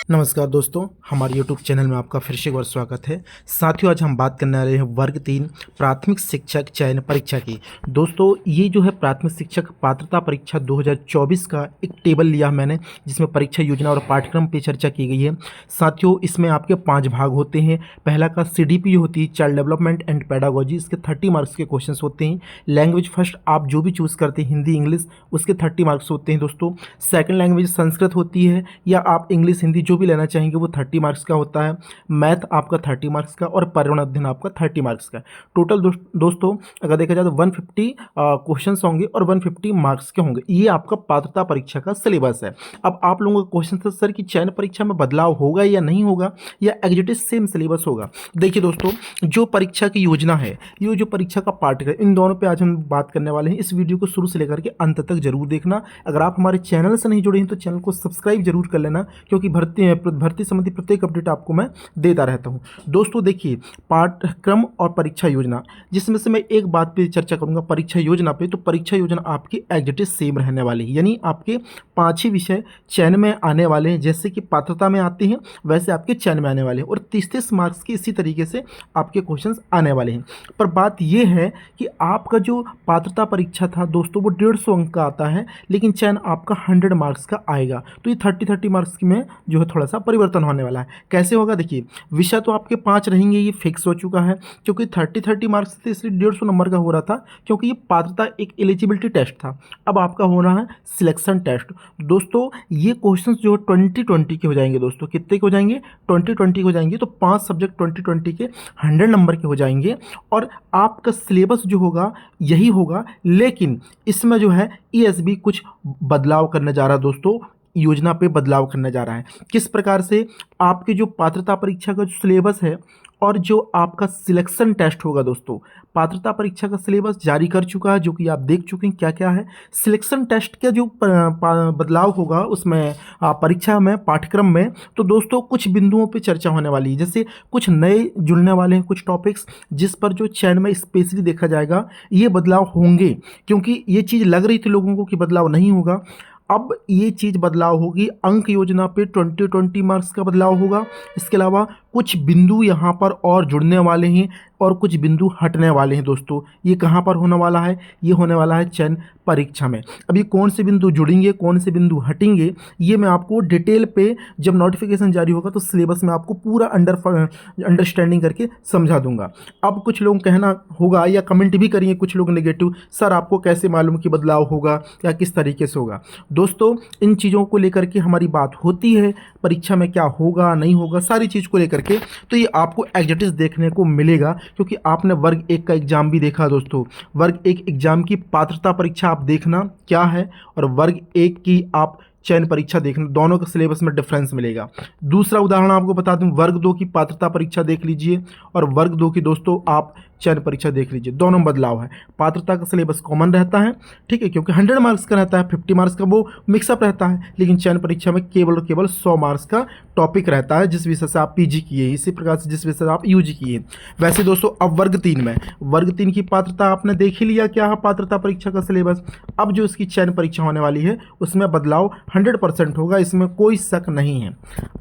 नमस्कार दोस्तों, हमारे YouTube चैनल में आपका फिर से एक बार स्वागत है। साथियों, आज हम बात करने वाले हैं वर्ग 3 प्राथमिक शिक्षक चयन परीक्षा की। दोस्तों, ये जो है प्राथमिक शिक्षक पात्रता परीक्षा 2024 का एक टेबल लिया मैंने, जिसमें परीक्षा योजना और पाठ्यक्रम पे चर्चा की गई है। साथियों, इसमें आपके 5 भाग होते हैं। पहला का CDP होती है, चाइल्ड डेवलपमेंट एंड पेडागोजी, इसके 30 मार्क्स के क्वेश्चन होते हैं। लैंग्वेज फर्स्ट आप जो भी चूज़ करते हैं, हिंदी इंग्लिश, उसके 30 मार्क्स होते हैं दोस्तों। सेकेंड लैंग्वेज संस्कृत होती है, या आप इंग्लिश हिंदी जो भी लेना चाहेंगे वो 30 मार्क्स का होता है। मैथ आपका 30 मार्क्स का और पर्यावरण अध्ययन आपका 30 मार्क्स का। टोटल दोस्तों अगर देखा जाए तो 150 क्वेश्चंस होंगे और 150 मार्क्स के होंगे। ये आपका पात्रता परीक्षा का सिलेबस है। अब आप लोगों का क्वेश्चन था, सर कि चयन परीक्षा में बदलाव होगा या नहीं होगा, या एग्जैक्ट सेम सिलेबस होगा। देखिए दोस्तों, जो परीक्षा की योजना है, ये जो परीक्षा का पाठ्यक्रम, इन दोनों पे आज हम बात करने वाले हैं। इस वीडियो को शुरू से लेकर के अंत तक जरूर देखना। अगर आप हमारे चैनल से नहीं जुड़े हैं तो चैनल को सब्सक्राइब जरूर कर लेना, क्योंकि भर्ती संबंधी प्रत्येक अपडेट आपको मैं देता रहता हूं। दोस्तों देखिए, पाठ्यक्रम और परीक्षा योजना, जिसमें से मैं एक बात पे चर्चा करूंगा परीक्षा योजना पे। तो परीक्षा योजना आपकी एग्जैक्ट सेम रहने वाली है, यानी आपके 5 ही विषय चयन में आने वाले हैं। जैसे कि पात्रता में आते हैं वैसे आपके चयन में आने वाले हैं, और 30-30 मार्क्स के इसी तरीके से आपके क्वेश्चन आने वाले हैं। पर बात यह है कि आपका जो पात्रता परीक्षा था दोस्तों, वो 150 अंक का आता है, लेकिन चयन आपका 100 मार्क्स का आएगा। तो ये 30-30 मार्क्स में जो है थोड़ा सा परिवर्तन होने वाला है। कैसे होगा, देखिए, विषय तो आपके 5 रहेंगे, ये फिक्स हो चुका है, क्योंकि 30-30 मार्क्स थे इसलिए 150 नंबर का हो रहा था, क्योंकि ये पात्रता एक एलिजिबिलिटी टेस्ट था। अब आपका हो रहा है सिलेक्शन टेस्ट। दोस्तों ये क्वेश्चन जो 2020 के हो जाएंगे दोस्तों, कितने के हो जाएंगे, 2020 के हो जाएंगे। तो 5 सब्जेक्ट 2020 के 100 नंबर के हो जाएंगे, और आपका सिलेबस जो होगा यही होगा, लेकिन इसमें जो है ESB कुछ बदलाव करने जा रहा है दोस्तों, योजना पे बदलाव करने जा रहा है। किस प्रकार से, आपके जो पात्रता परीक्षा का जो सिलेबस है और जो आपका सिलेक्शन टेस्ट होगा दोस्तों, पात्रता परीक्षा का सिलेबस जारी कर चुका है, जो कि आप देख चुके हैं क्या क्या है। सिलेक्शन टेस्ट का जो बदलाव होगा उसमें परीक्षा में, पाठ्यक्रम में, तो दोस्तों कुछ बिंदुओं पे चर्चा होने वाली है। जैसे कुछ नए जुड़ने वाले हैं, कुछ टॉपिक्स जिस पर जो चयन में स्पेशली देखा जाएगा, ये बदलाव होंगे। क्योंकि ये चीज़ लग रही थी लोगों को कि बदलाव नहीं होगा, अब ये चीज़ बदलाव होगी। अंक योजना पे 20-20 मार्क्स का बदलाव होगा। इसके अलावा कुछ बिंदु यहाँ पर और जुड़ने वाले हैं और कुछ बिंदु हटने वाले हैं दोस्तों। ये कहाँ पर होने वाला है, ये होने वाला है चयन परीक्षा में। अभी कौन से बिंदु जुड़ेंगे, कौन से बिंदु हटेंगे, ये मैं आपको डिटेल पे जब नोटिफिकेशन जारी होगा तो सिलेबस में आपको पूरा अंडरस्टैंडिंग करके समझा दूंगा। अब कुछ लोग कहना होगा या कमेंट भी करेंगे कुछ लोग नेगेटिव, सर आपको कैसे मालूम कि बदलाव होगा या किस तरीके से होगा। दोस्तों इन चीज़ों को लेकर के हमारी बात होती है, परीक्षा में क्या होगा नहीं होगा, सारी चीज़ को लेकर के, तो ये आपको एग्जैक्टिस देखने को मिलेगा। क्योंकि आपने वर्ग 1 का एग्जाम भी देखा दोस्तों, वर्ग 1 एग्जाम की पात्रता परीक्षा आप देखना क्या है, और वर्ग 1 की आप चयन परीक्षा देखना, दोनों के सिलेबस में डिफरेंस मिलेगा। दूसरा उदाहरण आपको बता दूं, वर्ग 2 की पात्रता परीक्षा देख लीजिए और वर्ग 2 की दोस्तों आप चयन परीक्षा देख लीजिए, दोनों बदलाव है। पात्रता का सिलेबस कॉमन रहता है, ठीक है, क्योंकि 100 मार्क्स का रहता है, 50 मार्क्स का वो मिक्सअप रहता है, लेकिन चयन परीक्षा में केवल और केवल 100 मार्क्स का टॉपिक रहता है, जिस विषय से आप PG किए, इसी प्रकार से जिस विषय से आप UG किए। वैसे दोस्तों अब वर्ग 3 में, वर्ग 3 की पात्रता आपने देख ही लिया क्या है पात्रता परीक्षा का सिलेबस। अब जो इसकी चयन परीक्षा होने वाली है उसमें बदलाव 100% होगा, इसमें कोई शक नहीं है।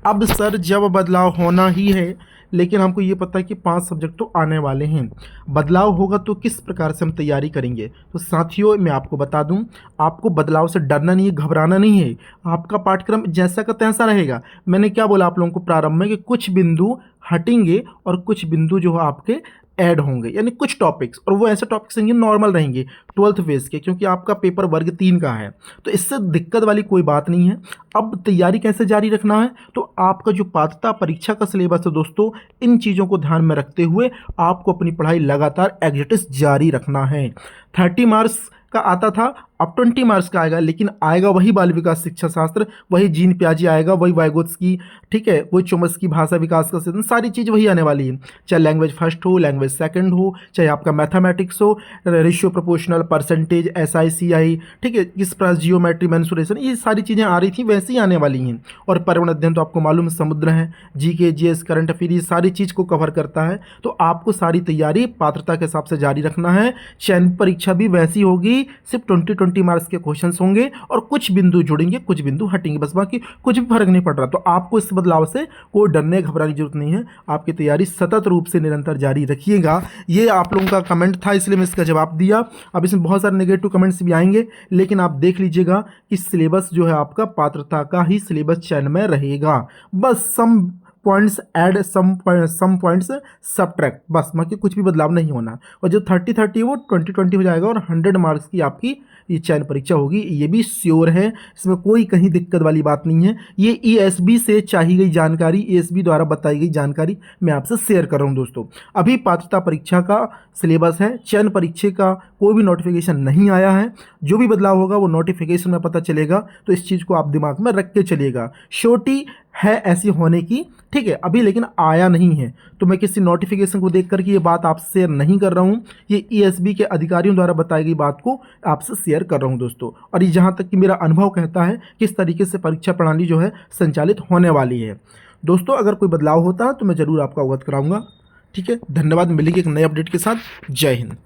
अब सर जब बदलाव होना ही है, लेकिन हमको ये पता है कि 5 सब्जेक्ट तो आने वाले हैं, बदलाव होगा तो किस प्रकार से हम तैयारी करेंगे। तो साथियों मैं आपको बता दूं, आपको बदलाव से डरना नहीं है, घबराना नहीं है। आपका पाठ्यक्रम जैसा का तैसा रहेगा। मैंने क्या बोला आप लोगों को प्रारंभ में कि कुछ बिंदु हटेंगे और कुछ बिंदु जो है आपके ऐड होंगे, यानी कुछ टॉपिक्स, और वो ऐसे टॉपिक्स हैं नॉर्मल रहेंगे 12th फेज के, क्योंकि आपका पेपर वर्ग 3 का है, तो इससे दिक्कत वाली कोई बात नहीं है। अब तैयारी कैसे जारी रखना है, तो आपका जो पात्रता परीक्षा का सिलेबस है दोस्तों, इन चीज़ों को ध्यान में रखते हुए आपको अपनी पढ़ाई लगातार एग्जैक्टिस जारी रखना है। 30 मार्क्स का आता था, अब 20 मार्क्स का आएगा, लेकिन आएगा वही बाल विकास शिक्षा शास्त्र, वही जीन प्याजी आएगा, वही वाइगोत्स्की, ठीक है, वही चोम्स्की भाषा विकास का सिद्धांत, सारी चीज़ वही आने वाली है। चाहे लैंग्वेज फर्स्ट हो, लैंग्वेज सेकंड हो, चाहे आपका मैथमेटिक्स हो, ratio proportional, percentage, SI CI, ठीक है, किस प्रकार जियोमेट्री, मेंसुरेशन, ये सारी चीज़ें आ रही थी वैसे ही आने वाली हैं। और पर्यावरण अध्ययन तो आपको मालूम समुद्र है, GK GS करंट अफेयर, ये सारी चीज़ को कवर करता है। तो आपको सारी तैयारी पात्रता के हिसाब से जारी रखना है। चयन परीक्षा भी वैसी होगी, सिर्फ 2020 20 मार्क्स के क्वेश्चंस होंगे और कुछ बिंदु जुड़ेंगे, कुछ बिंदु हटेंगे, बस बाकी कुछ भी फर्क नहीं पड़ रहा। तो आपको इस बदलाव से कोई डरने घबराने की जरूरत नहीं है। आपकी तैयारी सतत रूप से निरंतर जारी रखिएगा। ये आप लोगों का कमेंट था, इसलिए मैं इसका जवाब दिया। अब इसमें बहुत सारे नेगेटिव कमेंट्स भी आएंगे, लेकिन आप देख लीजिएगा कि सिलेबस जो है आपका पात्रता का ही सिलेबस चयन में रहेगा। बस some points add, some points subtract, बस बाकी कुछ भी बदलाव नहीं होना। और जो 30-30 वो 20-20 हो जाएगा और 100 मार्क्स की आपकी ये चयन परीक्षा होगी, ये भी श्योर है। इसमें कोई कहीं दिक्कत वाली बात नहीं है। ये ईएसबी से चाहिए गई जानकारी, ईएसबी द्वारा बताई गई जानकारी मैं आपसे शेयर कर रहा हूँ दोस्तों। अभी पात्रता परीक्षा का सिलेबस है, चयन परीक्षा का कोई भी नोटिफिकेशन नहीं आया है। जो भी बदलाव होगा वो नोटिफिकेशन में पता चलेगा, तो इस चीज़ को आप दिमाग में रख के चलिएगा। श्योरिटी है ऐसी होने की, ठीक है, अभी लेकिन आया नहीं है, तो मैं किसी नोटिफिकेशन को देख करके ये बात आपसे शेयर नहीं कर रहा हूँ। ये ईएसबी के अधिकारियों द्वारा बताई गई बात को आपसे शेयर कर रहा हूँ दोस्तों। और ये जहाँ तक कि मेरा अनुभव कहता है किस तरीके से परीक्षा प्रणाली जो है संचालित होने वाली है दोस्तों। अगर कोई बदलाव होता है तो मैं ज़रूर आपको अवगत कराऊंगा। ठीक है, धन्यवाद। मिलेंगे एक नए अपडेट के साथ। जय हिंद।